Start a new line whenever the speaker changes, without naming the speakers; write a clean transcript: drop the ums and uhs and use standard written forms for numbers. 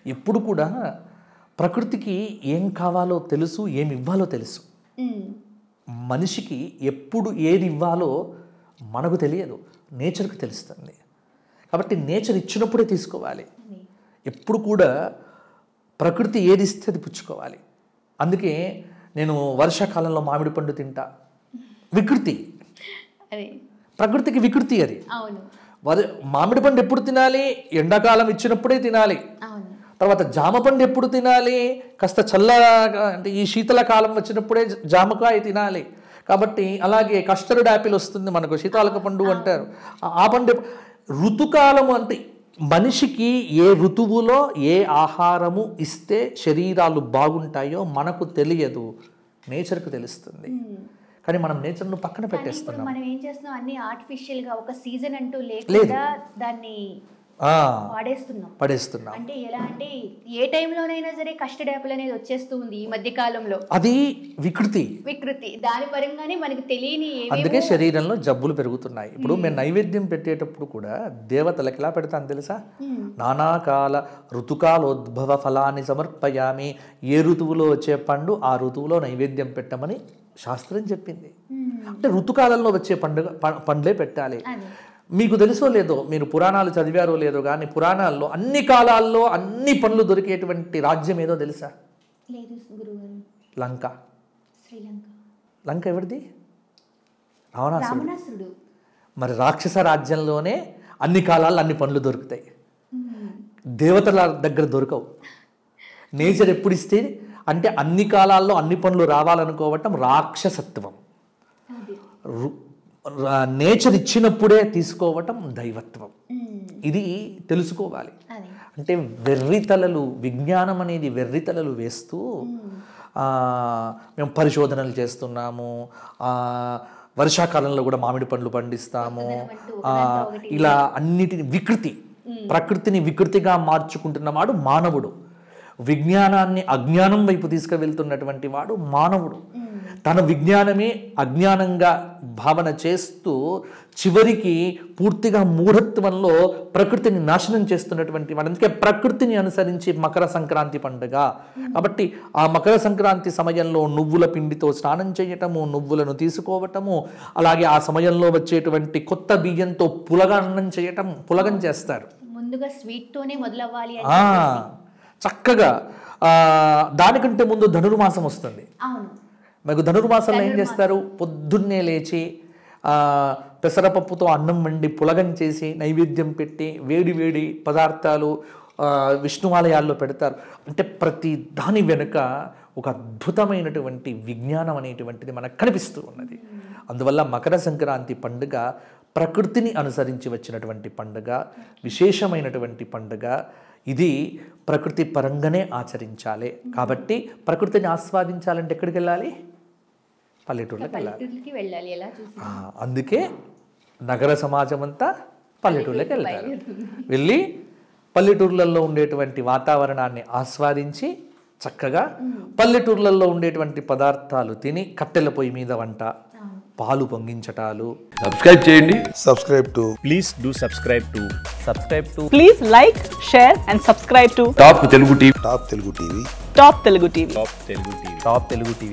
ఎప్పుడు కూడా ప్రకృతికి ఏం కావాలో తెలుసు, ఏమి ఇవ్వాలో తెలుసు. మనిషికి ఎప్పుడు ఏది ఇవ్వాలో మనకు తెలియదు, నేచర్కి తెలుస్తుంది. కాబట్టి నేచర్ ఇచ్చినప్పుడే తీసుకోవాలి. ఎప్పుడు కూడా ప్రకృతి ఏది ఇస్తే అది పుచ్చుకోవాలి. అందుకే నేను వర్షాకాలంలో మామిడి పండు తింటా, వికృతి. ప్రకృతికి వికృతి అది. మామిడి పండు ఎప్పుడు తినాలి? ఎండాకాలం ఇచ్చినప్పుడే తినాలి. తర్వాత జామ పండు ఎప్పుడు తినాలి? కాస్త చల్లగా, అంటే ఈ శీతలకాలం వచ్చినప్పుడే జామకాయ తినాలి. కాబట్టి అలాగే కస్టర్డ్ యాపిల్ వస్తుంది మనకు, శీతాలక పండు అంటారు. ఆ పండు ఋతుకాలం అంటే మనిషికి ఏ ఋతువులో ఏ ఆహారము ఇస్తే శరీరాలు బాగుంటాయో మనకు తెలియదు, నేచర్కు తెలుస్తుంది. కానీ మనం నేచర్ను పక్కన పెట్టేస్తున్నాం.
మనం ఏం చేస్తున్నాం, అన్ని ఆర్టిఫిషియల్ గా ఒక సీజన్ అంటూ లేకుండా దాన్ని
పడేస్తున్నాం.
అంటే ఎలా అంటే ఏ టైంలోనైనా సరే కస్టర్డ్ యాపిల్ అనేది వచ్చేస్తూ ఉంది ఈ మధ్య కాలంలో.
అది వికృతి.
దాని పరంగానే మనకు తెలియని,
అందుకే శరీరంలో జబ్బులు పెరుగుతున్నాయి. ఇప్పుడు మేము నైవేద్యం పెట్టేటప్పుడు కూడా దేవతలకు ఎలా పెడతాను తెలుసా? నానాకాల ఋతుకాలోద్భవ ఫలాన్ని సమర్పయామి. ఏ ఋతువులో వచ్చే పండు ఆ ఋతువులో నైవేద్యం పెట్టమని శాస్త్రం చెప్పింది. అంటే ఋతుకాలంలో వచ్చే పండ్లే పెట్టాలి. మీకు తెలుసో లేదో, మీరు పురాణాలు చదివారో లేదో కానీ పురాణాల్లో అన్ని కాలాల్లో అన్ని పండ్లు దొరికేటువంటి రాజ్యం ఏదో తెలుసా? లంక. లంక ఎవరిది? రావణాసురుడు. మరి రాక్షస రాజ్యంలోనే అన్ని కాలాల్లో అన్ని పండ్లు దొరుకుతాయి, దేవతల దగ్గర దొరకవు. నేచర్ ఎప్పుడు ఇస్తే అంటే అన్ని కాలాల్లో అన్ని పండ్లు రావాలనుకోవటం రాక్షసత్వం. నేచర్ ఇచ్చినప్పుడే తీసుకోవటం దైవత్వం. ఇది తెలుసుకోవాలి. అంటే వెర్రితలలు, విజ్ఞానం అనేది వెర్రితలలు వేస్తూ మేము పరిశోధనలు చేస్తున్నాము, వర్షాకాలంలో కూడా మామిడి పండ్లు పండిస్తాము, ఇలా అన్నిటిని వికృతి, ప్రకృతిని వికృతిగా మార్చుకుంటున్న వాడు మానవుడు. విజ్ఞానాన్ని అజ్ఞానం వైపు తీసుకువెళ్తున్నటువంటి వాడు మానవుడు. తన విజ్ఞానమే అజ్ఞానంగా భావన చేస్తూ చివరికి పూర్తిగా మూఢత్వంలో ప్రకృతిని నాశనం చేస్తున్నటువంటి వాడు. అందుకే ప్రకృతిని అనుసరించి మకర సంక్రాంతి పండుగ. కాబట్టి ఆ మకర సంక్రాంతి సమయంలో నువ్వుల పిండితో స్నానం చేయటము, నువ్వులను తీసుకోవటము, అలాగే ఆ సమయంలో వచ్చేటువంటి కొత్త బియ్యంతో పులగన్నం చేయటం, పులగం చేస్తారు.
ముందుగా స్వీట్ తోనే మొదలవ్వాలి.
చక్కగా దానికంటే ముందు ధనుర్మాసం వస్తుంది. మీకు ధనుర్మాసంలో ఏం చేస్తారు? పొద్దున్నే లేచి పెసరపప్పుతో అన్నం వండి పులగం చేసి నైవేద్యం పెట్టి వేడి వేడి పదార్థాలు విష్ణువాలయాల్లో పెడతారు. అంటే ప్రతి దాని వెనుక ఒక అద్భుతమైనటువంటి విజ్ఞానం అనేటువంటిది మనకు కనిపిస్తూ ఉన్నది. అందువల్ల మకర సంక్రాంతి పండుగ ప్రకృతిని అనుసరించి వచ్చినటువంటి పండుగ, విశేషమైనటువంటి పండుగ. ఇది ప్రకృతి పరంగానే ఆచరించాలి. కాబట్టి ప్రకృతిని ఆస్వాదించాలంటే ఎక్కడికి వెళ్ళాలి? పల్లెటూళ్ళకి వెళ్ళాలి. అందుకే నగర సమాజం అంతా పల్లెటూళ్ళకి వెళ్తారు. వెళ్ళి పల్లెటూర్లలో ఉండేటువంటి వాతావరణాన్ని ఆస్వాదించి చక్కగా పల్లెటూర్లలో ఉండేటువంటి పదార్థాలు తిని కట్టెల పొయ్యి మీద వంట, పాలు పొంగించటాలు.
సబ్స్క్రైబ్ చేయండి.
Please do subscribe to please like, share and subscribe to
top Telugu TV.
Top Telugu TV.